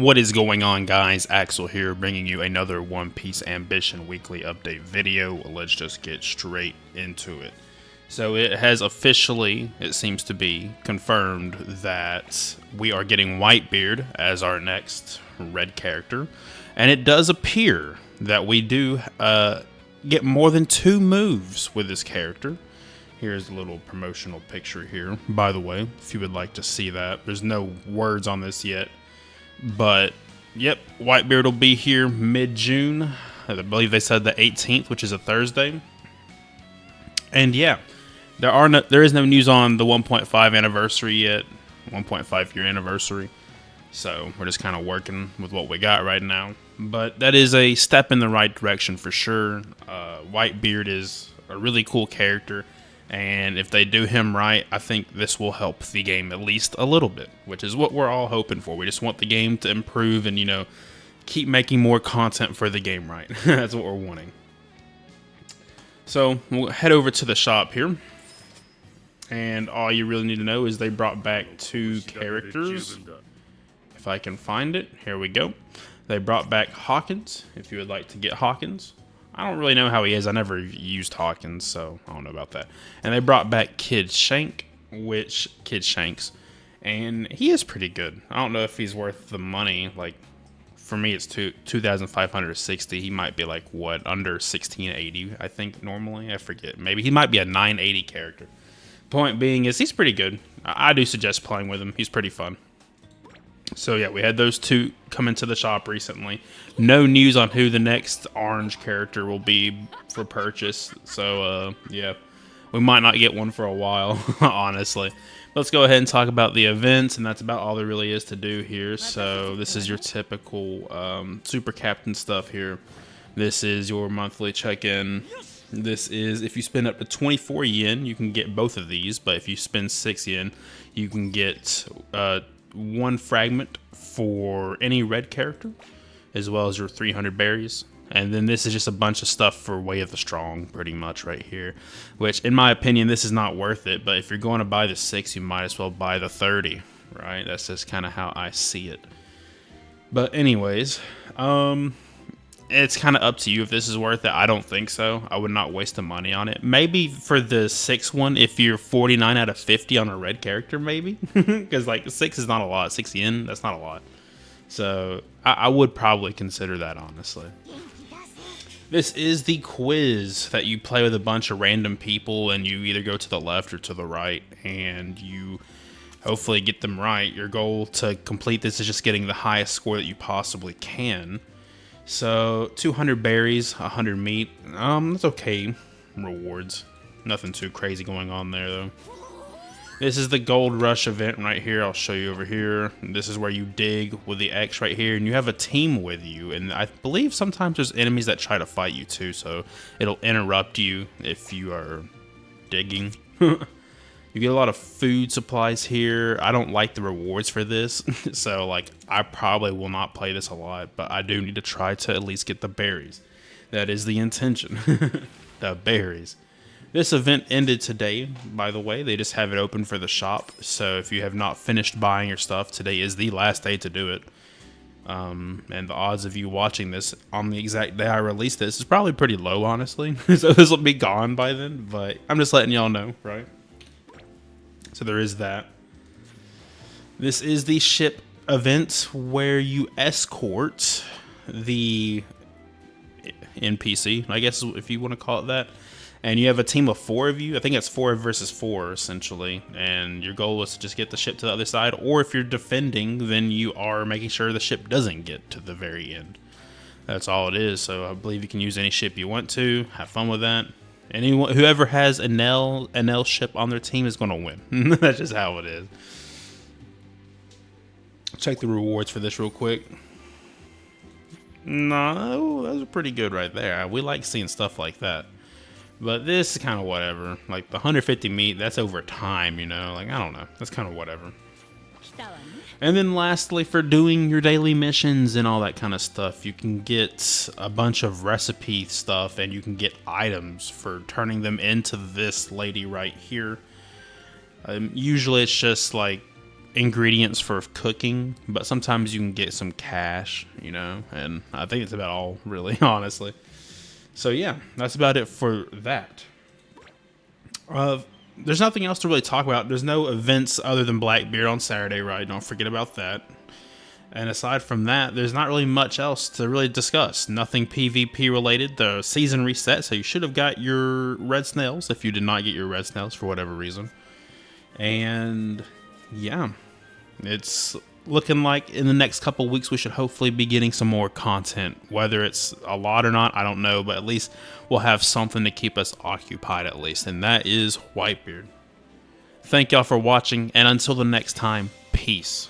What is going on, guys? Axel here, bringing you another One Piece Ambition weekly update video. Let's just get straight into it. So it has officially, it seems to be, confirmed that we are getting Whitebeard as our next red character. And it does appear that we do get more than 2 moves with this character. Here's a little promotional picture here, by the way, if you would like to see that. There's no words on this yet. But, yep, Whitebeard will be here mid-June. I believe they said the 18th, which is a Thursday. And yeah, there is no news on the 1.5 anniversary yet. 1.5 year anniversary. So we're just kind of working with what we got right now. But that is a step in the right direction for sure. Whitebeard is a really cool character. And if they do him right, I think this will help the game at least a little bit, which is what we're all hoping for. We just want the game to improve and, you know, keep making more content for the game right. That's what we're wanting. So we'll head over to the shop here. And all you really need to know is they brought back 2 characters. If I can find it, here we go. They brought back Hawkins, if you would like to get Hawkins. I don't really know how he is. I never used Hawkins, so I don't know about that. And they brought back Kid Shanks, and he is pretty good. I don't know if he's worth the money. Like, for me, it's 2,560. He might be like, what, under 1,680, I think, normally. I forget. Maybe he might be a 980 character. Point being is he's pretty good. I do suggest playing with him. He's pretty fun. So yeah, we had those 2 come into the shop recently. No news on who the next orange character will be for purchase. So yeah, we might not get one for a while, honestly. Let's go ahead and talk about the events, and that's about all there really is to do here. So this is your typical Super Captain stuff here. This is your monthly check-in. This is, if you spend up to 24 yen, you can get both of these. But if you spend 6 yen, you can get 1 fragment for any red character, as well as your 300 berries. And then this is just a bunch of stuff for Way of the Strong, pretty much right here. Which, in my opinion, this is not worth it. But if you're going to buy the 6, you might as well buy the 30, right? That's just kind of how I see it. But anyways, it's kind of up to you if this is worth it. I don't think so. I would not waste the money on it. Maybe for the 6 one, if you're 49 out of 50 on a red character, maybe. Because, like, 6 is not a lot. 6 yen, that's not a lot. So, I would probably consider that, honestly. This is the quiz that you play with a bunch of random people, and you either go to the left or to the right, and you hopefully get them right. Your goal to complete this is just getting the highest score that you possibly can. So, 200 berries, 100 meat. That's okay. Rewards. Nothing too crazy going on there, though. This is the Gold Rush event right here. I'll show you over here. This is where you dig with the X right here, and you have a team with you. And I believe sometimes there's enemies that try to fight you, too, so it'll interrupt you if you are digging. You get a lot of food supplies here. I don't like the rewards for this, so like I probably will not play this a lot, but I do need to try to at least get the berries. That is the intention. The berries. This event ended today, by the way. They just have it open for the shop, so if you have not finished buying your stuff, today is the last day to do it. And the odds of you watching this on the exact day I released this is probably pretty low, honestly. So this will be gone by then, but I'm just letting y'all know, right? So there is that. This is the ship event where you escort the NPC, I guess if you want to call it that. And you have a team of 4 of you. I think it's 4 versus 4, essentially. And your goal is to just get the ship to the other side. Or if you're defending, then you are making sure the ship doesn't get to the very end. That's all it is. So I believe you can use any ship you want to. Have fun with that. Anyone, whoever has an L ship on their team is going to win. That's just how it is. Check the rewards for this real quick. No, those are pretty good right there. We like seeing stuff like that. But this is kind of whatever. Like the 150 meat, that's over time, you know. Like, I don't know. That's kind of whatever. And then lastly, for doing your daily missions and all that kind of stuff, you can get a bunch of recipe stuff and you can get items for turning them into this lady right here. Usually it's just like ingredients for cooking, but sometimes you can get some cash, and I think it's about all, really, honestly. So yeah, that's about it for that. There's nothing else to really talk about. There's no events other than Blackbeard on Saturday, right? Don't forget about that. And aside from that, there's not really much else to really discuss. Nothing PvP related. The season reset, so you should have got your red snails if you did not get your red snails for whatever reason. And yeah, it's looking like in the next couple weeks we should hopefully be getting some more content. Whether it's a lot or not, I don't know, but at least we'll have something to keep us occupied at least, and that is Whitebeard. Thank y'all for watching, and until the next time, peace.